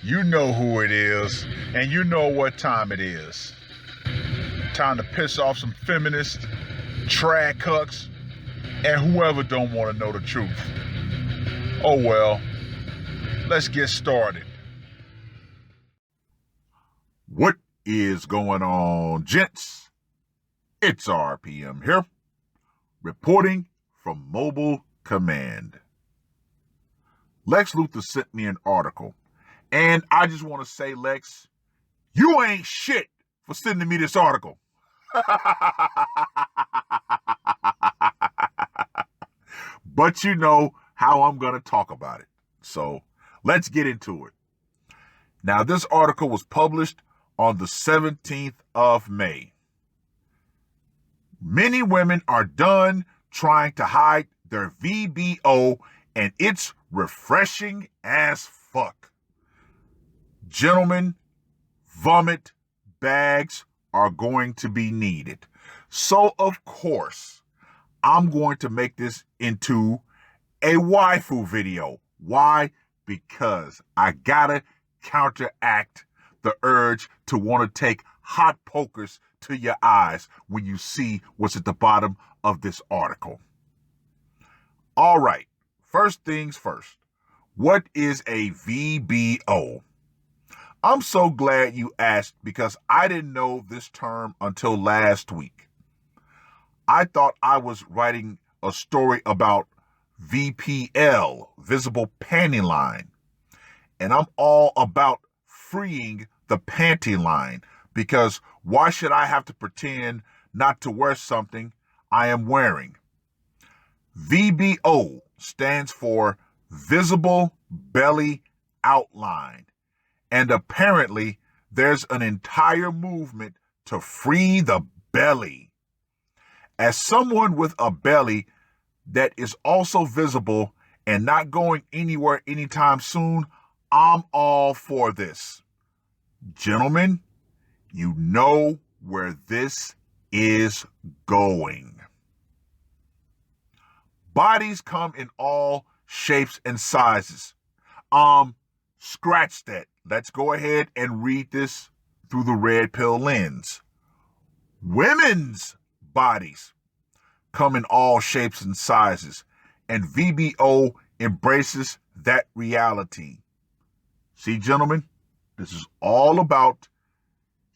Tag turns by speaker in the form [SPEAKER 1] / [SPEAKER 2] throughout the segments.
[SPEAKER 1] You know who it is, and you know what time it is. Time to piss off some feminists, trad cucks, and whoever don't want to know the truth. Oh well, let's get started. What is going on, gents? It's R.P.M. here, reporting from Mobile Command. Lex Luthor sent me an article, and I just want to say, Lex, you ain't shit for sending me this article. But you know how I'm going to talk about it. So let's get into it. Now, this article was published on the 17th of May. Many women are done trying to hide their VBO, and it's refreshing as fuck. Gentlemen, vomit bags are going to be needed. So, of course, I'm going to make this into a waifu video. Why? Because I gotta counteract the urge to want to take hot pokers to your eyes when you see what's at the bottom of this article. All right, first things first. What is a VBO? I'm so glad you asked because I didn't know this term until last week. I thought I was writing a story about VPL, visible panty line, and I'm all about freeing the panty line because why should I have to pretend not to wear something I am wearing? VBO stands for visible belly outline, and apparently there's an entire movement to free the belly. As someone with a belly that is also visible and not going anywhere anytime soon, I'm all for this. Gentlemen, you know where this is going. Bodies come in all shapes and sizes. Scratch that. Let's go ahead and read this through the red pill lens. Women's bodies come in all shapes and sizes, and VBO embraces that reality. See, gentlemen, this is all about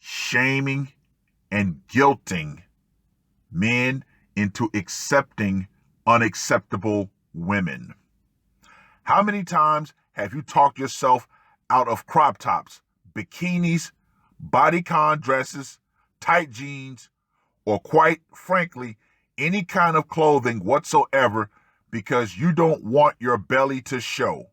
[SPEAKER 1] shaming and guilting men into accepting unacceptable women. How many times have you talked yourself out of crop tops, bikinis, bodycon dresses, tight jeans, or quite frankly, any kind of clothing whatsoever because you don't want your belly to show?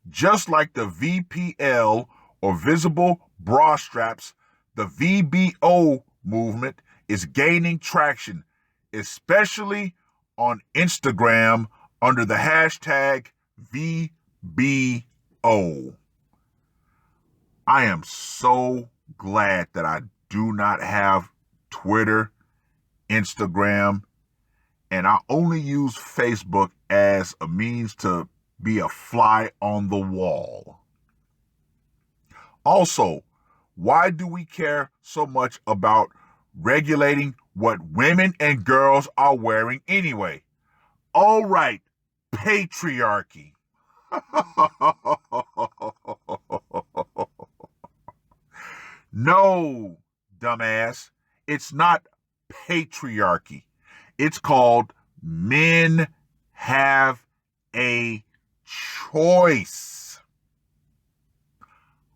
[SPEAKER 1] Just like the VPL or visible bra straps, the VBO movement is gaining traction, especially on Instagram under the hashtag VBO. I am so glad that I do not have Twitter, Instagram, and I only use Facebook as a means to be a fly on the wall. Also, why do we care so much about regulating what women and girls are wearing anyway? All right, patriarchy. No, dumbass, it's not patriarchy. It's called men have a choice.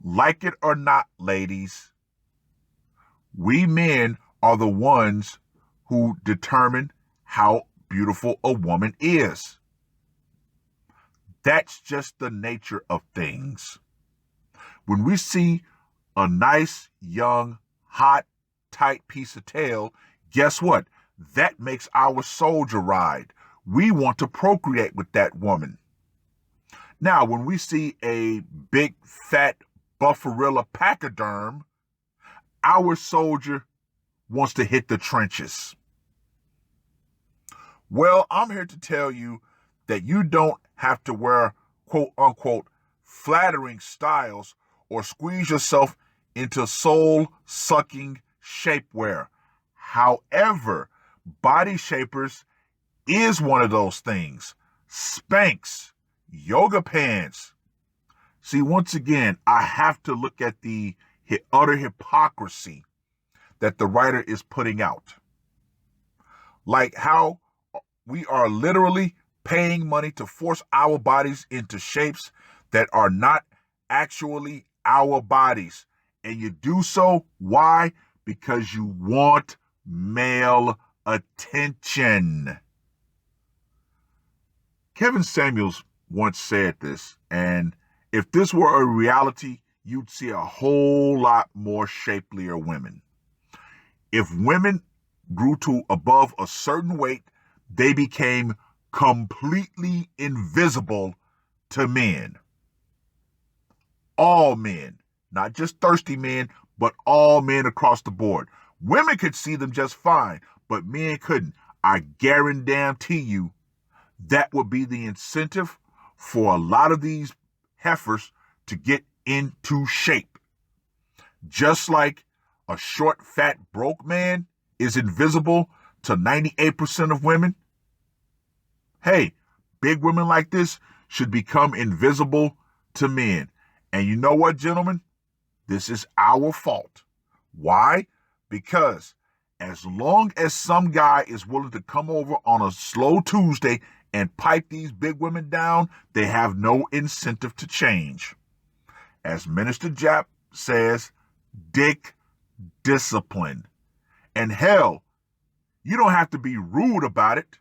[SPEAKER 1] Like it or not, ladies, we men are the ones who determine how beautiful a woman is. That's just the nature of things. When we see a nice, young, hot, tight piece of tail, guess what? That makes our soldier ride. We want to procreate with that woman. Now, when we see a big, fat, bufferilla pachyderm, our soldier wants to hit the trenches. Well, I'm here to tell you that you don't have to wear quote unquote flattering styles or squeeze yourself into soul sucking shapewear. However, body shapers is one of those things. Spanx, yoga pants. See, once again, I have to look at the utter hypocrisy that the writer is putting out. Like how we are literally paying money to force our bodies into shapes that are not actually our bodies. And you do so, why? Because you want male attention. Kevin Samuels once said this, and if this were a reality, you'd see a whole lot more shapelier women. If women grew to above a certain weight, they became completely invisible to men. All men, not just thirsty men, but all men across the board. Women could see them just fine, but men couldn't. I guarantee you that would be the incentive for a lot of these heifers to get into shape. Just like a short, fat, broke man is invisible to 98% of women. Hey, big women like this should become invisible to men. And you know what, gentlemen? This is our fault. Why? Because as long as some guy is willing to come over on a slow Tuesday and pipe these big women down, they have no incentive to change. As Minister Jap says, dick discipline. And hell, you don't have to be rude about it.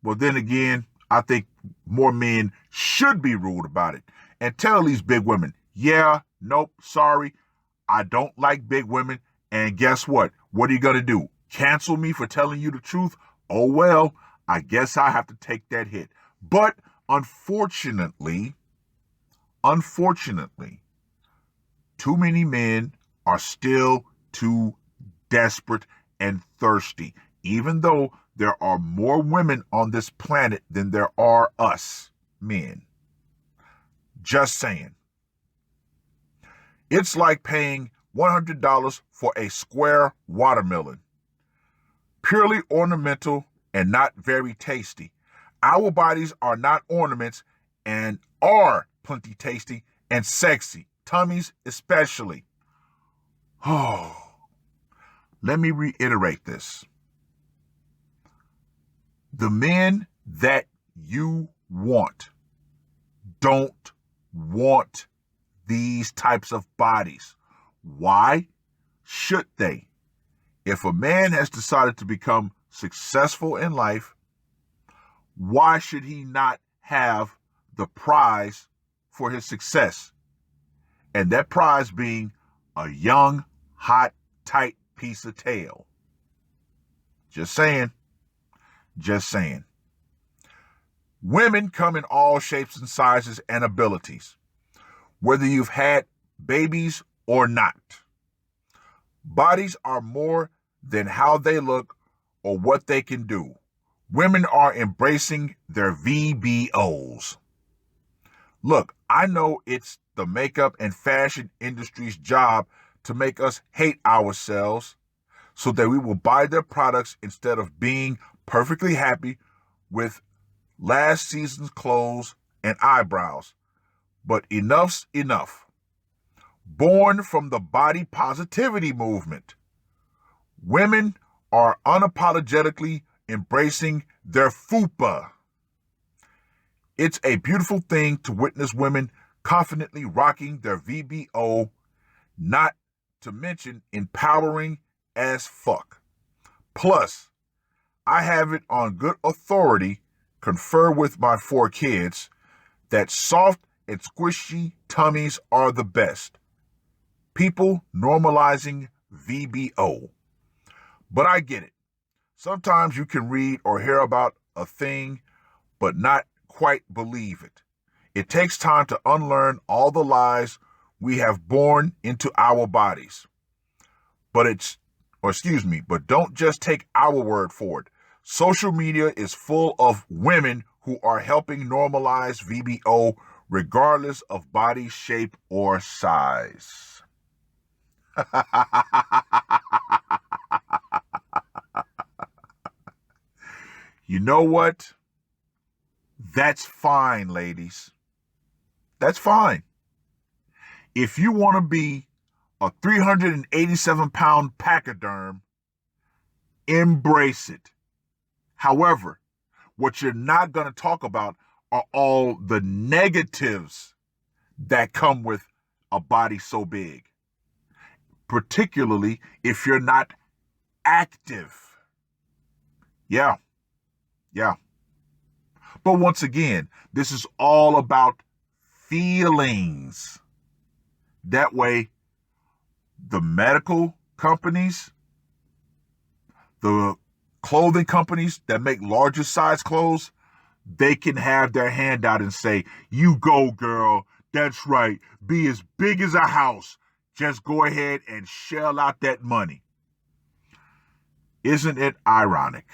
[SPEAKER 1] Well, then again, I think more men should be rude about it and tell these big women, yeah, nope, sorry, I don't like big women. And guess what? What are you going to do? Cancel me for telling you the truth? Oh, well, I guess I have to take that hit. But unfortunately, too many men are still too desperate and thirsty, even though there are more women on this planet than there are us men. Just saying. It's like paying $100 for a square watermelon. Purely ornamental and not very tasty. Our bodies are not ornaments and are plenty tasty and sexy. Tummies especially. Oh, let me reiterate this. The men that you want don't want these types of bodies. Why should they? If a man has decided to become successful in life, why should he not have the prize for his success? And that prize being a young, hot, tight piece of tail. Just saying. Just saying. Women come in all shapes and sizes and abilities, whether you've had babies or not. Bodies are more than how they look or what they can do. Women are embracing their VBOs. Look, I know it's the makeup and fashion industry's job to make us hate ourselves so that we will buy their products instead of being perfectly happy with last season's clothes and eyebrows. But enough's enough. Born from the body positivity movement, women are unapologetically embracing their fupa. It's a beautiful thing to witness women confidently rocking their VBO, not to mention empowering as fuck. Plus, I have it on good authority, confer with my 4 kids, that soft and squishy tummies are the best. People normalizing VBO. But I get it. Sometimes you can read or hear about a thing, but not quite believe it. It takes time to unlearn all the lies we have born into our bodies. But don't just take our word for it. Social media is full of women who are helping normalize VBO regardless of body shape or size. You know what? That's fine, ladies. That's fine. If you want to be a 387-pound pachyderm, embrace it. However, what you're not going to talk about are all the negatives that come with a body so big, particularly if you're not active. Yeah. But once again, this is all about feelings. That way, the medical companies, the clothing companies that make larger size clothes, they can have their hand out and say, you go, girl. That's right. Be as big as a house. Just go ahead and shell out that money. Isn't it ironic?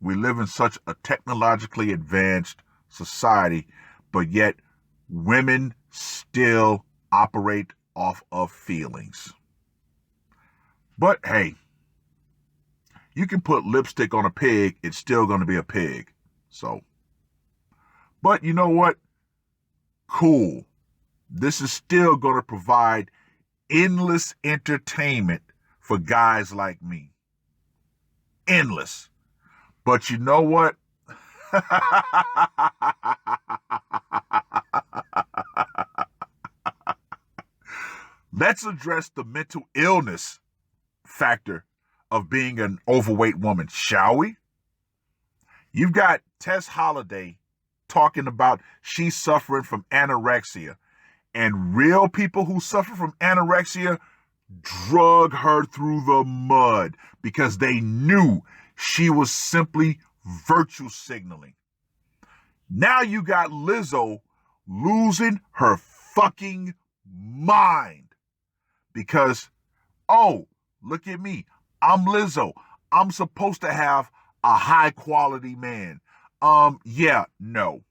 [SPEAKER 1] We live in such a technologically advanced society, but yet women still operate off of feelings. But hey, you can put lipstick on a pig, it's still going to be a pig. So, but you know what? Cool. This is still going to provide endless entertainment for guys like me. Endless. But you know what? Let's address the mental illness factor of being an overweight woman, shall we? You've got Tess Holliday talking about she's suffering from anorexia, and real people who suffer from anorexia drug her through the mud because they knew she was simply virtue signaling. Now you got Lizzo losing her fucking mind because, oh, look at me. I'm Lizzo. I'm supposed to have a high quality man. Yeah, no.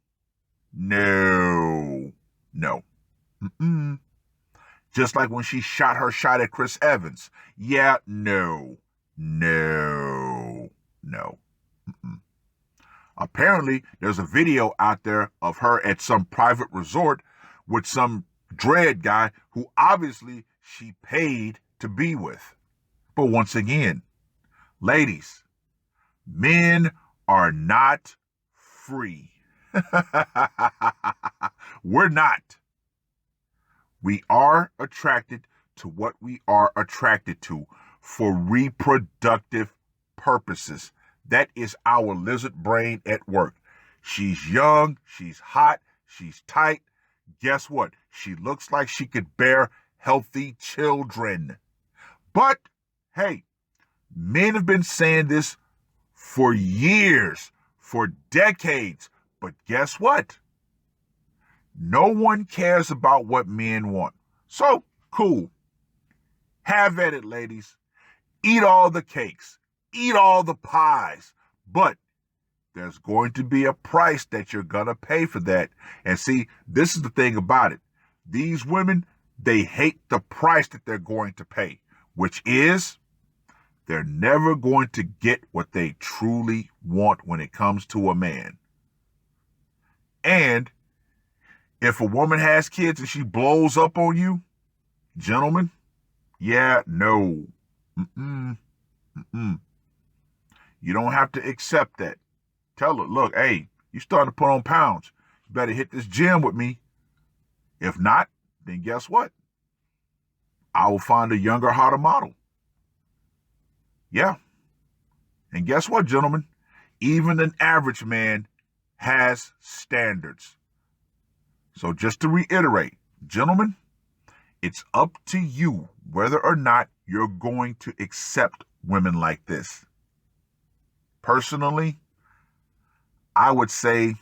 [SPEAKER 1] Mm-mm. Just like when she shot her shot at Chris Evans. Yeah, no. Mm-mm. Apparently, there's a video out there of her at some private resort with some dread guy who obviously she paid to be with. But once again, ladies, men are not free. We're not. We are attracted to what we are attracted to for reproductive purposes. That is our lizard brain at work. She's young, she's hot, she's tight. Guess what? She looks like she could bear healthy children. But, hey, men have been saying this for years, for decades. But guess what? No one cares about what men want. So, cool. Have at it, ladies. Eat all the cakes. Eat all the pies. But there's going to be a price that you're going to pay for that. And see, this is the thing about it. These women, they hate the price that they're going to pay, which is they're never going to get what they truly want when it comes to a man. And if a woman has kids and she blows up on you, gentlemen, yeah, no. You don't have to accept that. Tell her, look, hey, you starting to put on pounds. You better hit this gym with me. If not, then guess what? I will find a younger, hotter model. Yeah. And guess what, gentlemen? Even an average man has standards. So just to reiterate, gentlemen, it's up to you whether or not you're going to accept women like this. Personally, I would say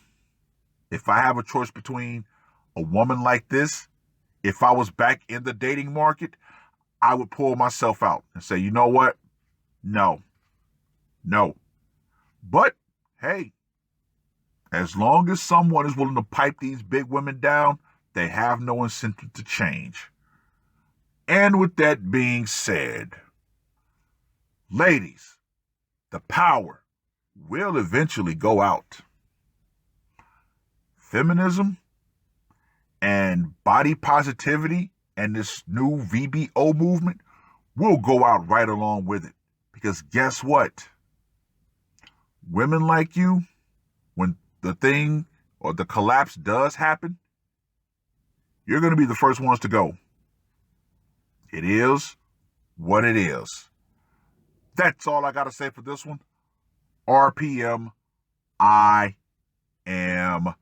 [SPEAKER 1] if I have a choice between a woman like this, if I was back in the dating market, I would pull myself out and say, you know what? No. But, hey, As long as someone is willing to pipe these big women down, they have no incentive to change. And with that being said, ladies, the power will eventually go out. Feminism and body positivity and this new VBO movement will go out right along with it. Because guess what? Women like you, when the thing or the collapse does happen, you're going to be the first ones to go. It is what it is. That's all I got to say for this one. R.P.M. I am